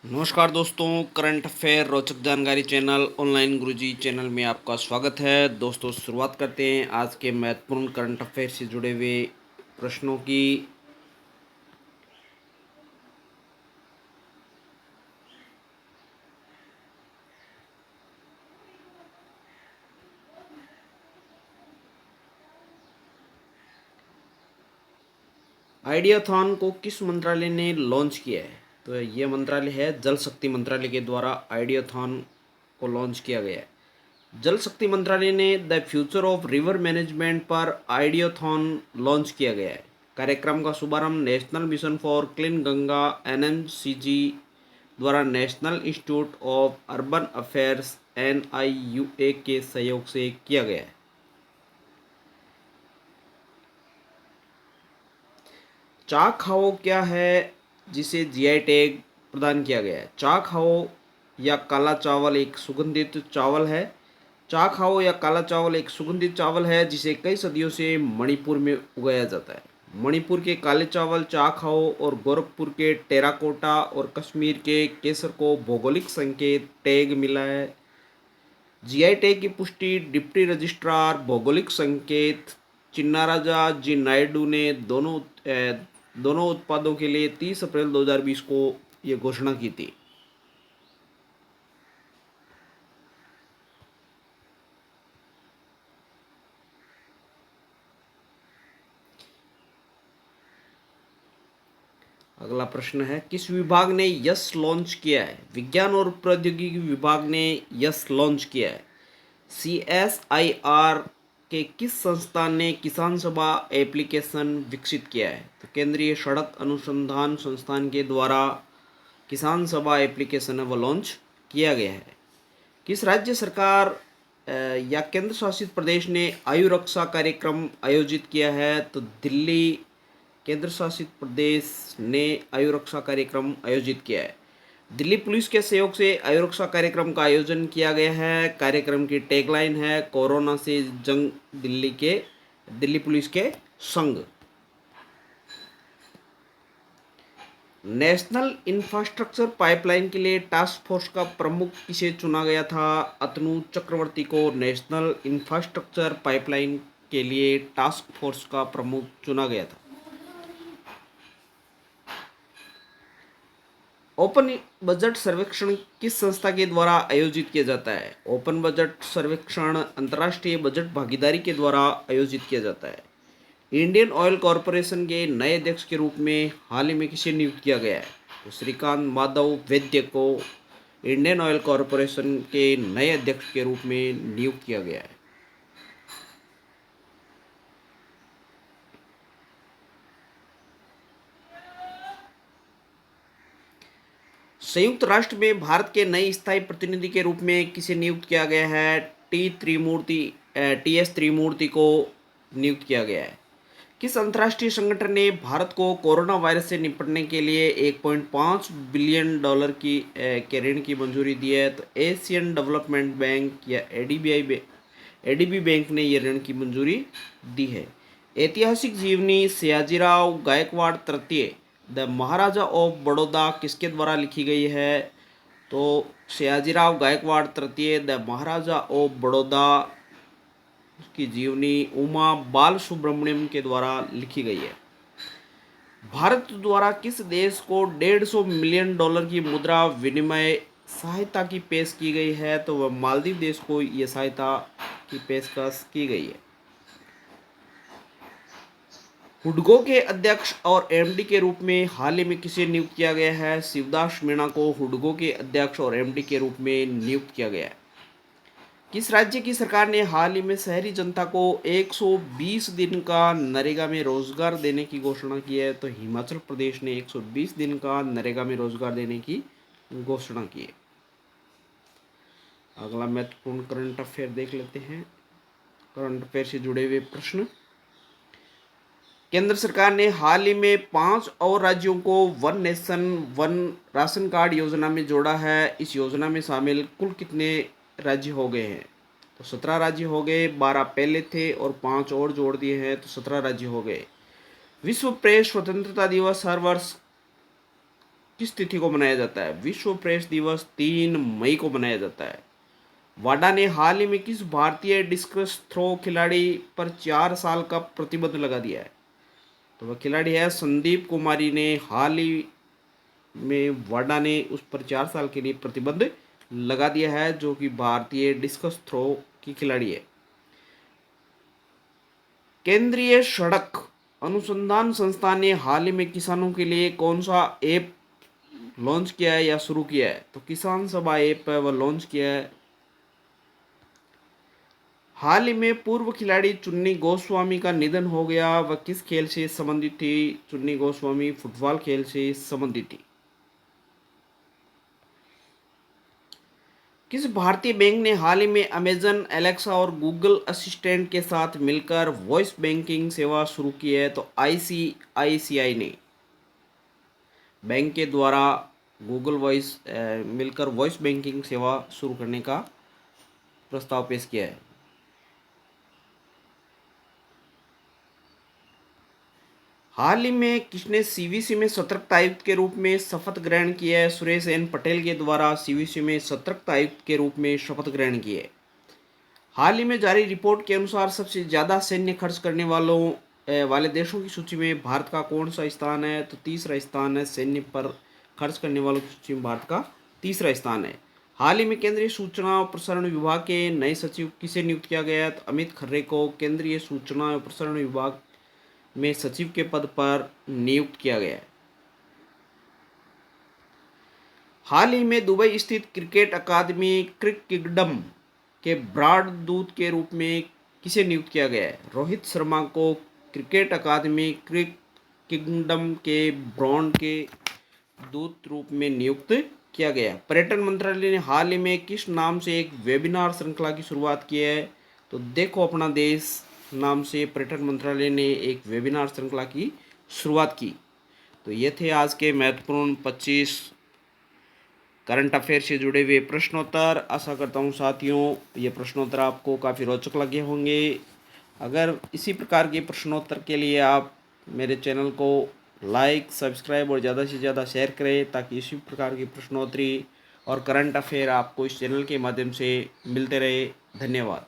नमस्कार दोस्तों, current affair रोचक जानकारी चैनल ऑनलाइन गुरुजी चैनल में आपका स्वागत है। दोस्तों, शुरुआत करते हैं आज के महत्वपूर्ण करंट अफेयर से जुड़े हुए प्रश्नों की। आइडियाथॉन को किस मंत्रालय ने लॉन्च किया है? तो ये मंत्रालय है जल शक्ति मंत्रालय के द्वारा आइडियाथॉन को लॉन्च किया गया है। जल शक्ति मंत्रालय ने the future of river management पर आइडियाथॉन लॉन्च किया गया है। कार्यक्रम का शुभारंभ national mission for clean Ganga NMCG द्वारा national institute of urban affairs NIUA के सहयोग से किया गया है। चाक खाओ क्या है जिसे जीआई टैग प्रदान किया गया है? चाक खाओ या काला चावल एक सुगंधित चावल है। चाक खाओ या काला चावल एक सुगंधित चावल है जिसे कई सदियों से मणिपुर में उगाया जाता है। मणिपुर के काले चावल चाक खाओ और गोरखपुर के टेराकोटा और कश्मीर के केसर को भौगोलिक संकेत टैग मिला है। जीआई टैग की पुष्टि डिप्टी रजिस्ट्रार भौगोलिक संकेत चिन्नाराजा जी नायडू ने दोनों उत्पादों के लिए 30 अप्रैल 2020 को ये घोषणा की थी। अगला प्रश्न है, किस विभाग ने यस लॉन्च किया है? विज्ञान और प्रौद्योगिकी विभाग ने यस लॉन्च किया है। सीएसआईआर के किस संस्थान ने किसान सभा एप्लीकेशन विकसित किया है? तो केंद्रीय सड़क अनुसंधान संस्थान के द्वारा किसान सभा एप्लीकेशन है वो लॉन्च किया गया है। किस राज्य सरकार या केंद्र शासित प्रदेश ने आयु रक्षा कार्यक्रम आयोजित किया है? तो दिल्ली केंद्र शासित प्रदेश ने आयु रक्षा कार्यक्रम आयोजित किया है। दिल्ली पुलिस के सहयोग से आयु रक्षा कार्यक्रम का आयोजन किया गया है। कार्यक्रम की टैगलाइन है कोरोना से जंग दिल्ली पुलिस के संग। नेशनल इंफ्रास्ट्रक्चर पाइपलाइन के लिए टास्क फोर्स का प्रमुख किसे चुना गया था? अतनु चक्रवर्ती को नेशनल इंफ्रास्ट्रक्चर पाइपलाइन के लिए टास्क फोर्स का प्रमुख चुना गया था। ओपन बजट सर्वेक्षण किस संस्था के द्वारा आयोजित किया जाता है? ओपन बजट सर्वेक्षण अंतर्राष्ट्रीय बजट भागीदारी के द्वारा आयोजित किया जाता है। इंडियन ऑयल कॉरपोरेशन के नए अध्यक्ष के रूप में हाल ही में किसे नियुक्त किया गया है? तो श्रीकांत माधव वैद्य को इंडियन ऑयल कॉरपोरेशन के नए अध्यक्ष के रूप में नियुक्त किया गया है। संयुक्त राष्ट्र में भारत के नए स्थायी प्रतिनिधि के रूप में किसे नियुक्त किया गया है? टी एस त्रिमूर्ति को नियुक्त किया गया है। किस अंतर्राष्ट्रीय संगठन ने भारत को कोरोना वायरस से निपटने के लिए 1.5 बिलियन डॉलर के ऋण की मंजूरी दी है? तो एशियन डेवलपमेंट बैंक या एडीबी बैंक ने यह ऋण की मंजूरी दी है। ऐतिहासिक जीवनी सयाजीराव गायकवाड़ तृतीय द महाराजा ऑफ बड़ौदा किसके द्वारा लिखी गई है? तो सयाजीराव गायकवाड़ तृतीय द महाराजा ऑफ बड़ौदा की जीवनी उमा बाल सुब्रमण्यम के द्वारा लिखी गई है। भारत द्वारा किस देश को 150 मिलियन डॉलर की मुद्रा विनिमय सहायता की पेश की गई है? तो वह मालदीव देश को यह सहायता की पेशकश की गई है। हुडको के अध्यक्ष और एमडी के रूप में हाल ही में किसे नियुक्त किया गया है? शिवदास मीणा को हुडको के अध्यक्ष और एमडी के रूप में नियुक्त किया गया है। किस राज्य की सरकार ने हाल ही में शहरी जनता को 120 दिन का नरेगा में रोजगार देने की घोषणा की है? तो हिमाचल प्रदेश ने 120 दिन का नरेगा में रोजगार देने की घोषणा की है। अगला महत्वपूर्ण करंट अफेयर देख लेते हैं। करंट अफेयर से जुड़े हुए प्रश्न। केंद्र सरकार ने हाल ही में 5 और राज्यों को one nation one ration card योजना में जोड़ा है। इस योजना में शामिल कुल कितने राज्य हो गए हैं? तो 17 राज्य हो गए। 12 पहले थे और 5 और जोड़ दिए हैं तो 17 राज्य हो गए। विश्व प्रेस स्वतंत्रता दिवस हर वर्ष किस तिथि को मनाया जाता है? विश्व प्रेस दिवस 3 मई को मनाया जाता है। वाडा ने हाल ही में किस भारतीय डिस्कस थ्रो खिलाड़ी पर 4 साल का प्रतिबंध लगा दिया है? तो वह खिलाड़ी है संदीप कुमारी ने हाल ही में वाडा ने उस पर 4 साल के लिए प्रतिबंध लगा दिया है, जो कि भारतीय डिस्कस थ्रो की खिलाड़ी है। केंद्रीय सड़क अनुसंधान संस्थान ने हाल ही में किसानों के लिए कौन सा ऐप लॉन्च किया है या शुरू किया है? तो किसान सभा ऐप है वह लॉन्च किया है। हाल ही में पूर्व खिलाड़ी चुन्नी गोस्वामी का निधन हो गया। वह किस खेल से संबंधित थी? चुन्नी गोस्वामी फुटबॉल खेल से संबंधित थी। किस भारतीय बैंक ने हाल ही में अमेजन, एलेक्सा और गूगल असिस्टेंट के साथ मिलकर वॉइस बैंकिंग सेवा शुरू की है? तो आईसीआईसीआई ने बैंक के द्वारा गूगल वॉइस मिलकर वॉइस बैंकिंग सेवा शुरू करने का प्रस्ताव पेश किया है। हाल ही में किसने सीवीसी में सतर्कता आयुक्त के रूप में शपथ ग्रहण किया है? सुरेश एन पटेल के द्वारा सीवीसी में सतर्कता आयुक्त के रूप में शपथ ग्रहण की है। हाल ही में जारी रिपोर्ट के अनुसार सबसे ज़्यादा सैन्य खर्च करने वाले देशों की सूची में भारत का कौन सा स्थान है? तो तीसरा स्थान है। सैन्य पर खर्च करने वालों की सूची में भारत का तीसरा स्थान है। हाल ही में केंद्रीय सूचना और प्रसारण विभाग के नए सचिव किसे नियुक्त किया गया है? तो अमित खर्रे को केंद्रीय सूचना और प्रसारण विभाग में सचिव के पद पर नियुक्त किया गया है। हाल ही में दुबई स्थित क्रिकेट अकादमी क्रिक किंगडम के ब्रॉड दूत के रूप में किसे नियुक्त किया गया है? रोहित शर्मा को क्रिकेट अकादमी क्रिक किंगडम के ब्रॉन्ड के दूत रूप में नियुक्त किया गया। पर्यटन मंत्रालय ने हाल ही में किस नाम से एक वेबिनार श्रृंखला की शुरुआत की है? तो देखो अपना देश नाम से पर्यटन मंत्रालय ने एक वेबिनार श्रृंखला की शुरुआत की। तो ये थे आज के महत्वपूर्ण 25 करंट अफेयर से जुड़े हुए प्रश्नोत्तर। आशा करता हूँ साथियों ये प्रश्नोत्तर आपको काफ़ी रोचक लगे होंगे। अगर इसी प्रकार के प्रश्नोत्तर के लिए आप मेरे चैनल को लाइक, सब्सक्राइब और ज़्यादा से ज़्यादा शेयर करें, ताकि इसी प्रकार की प्रश्नोत्तरी और करंट अफेयर आपको इस चैनल के माध्यम से मिलते रहे। धन्यवाद।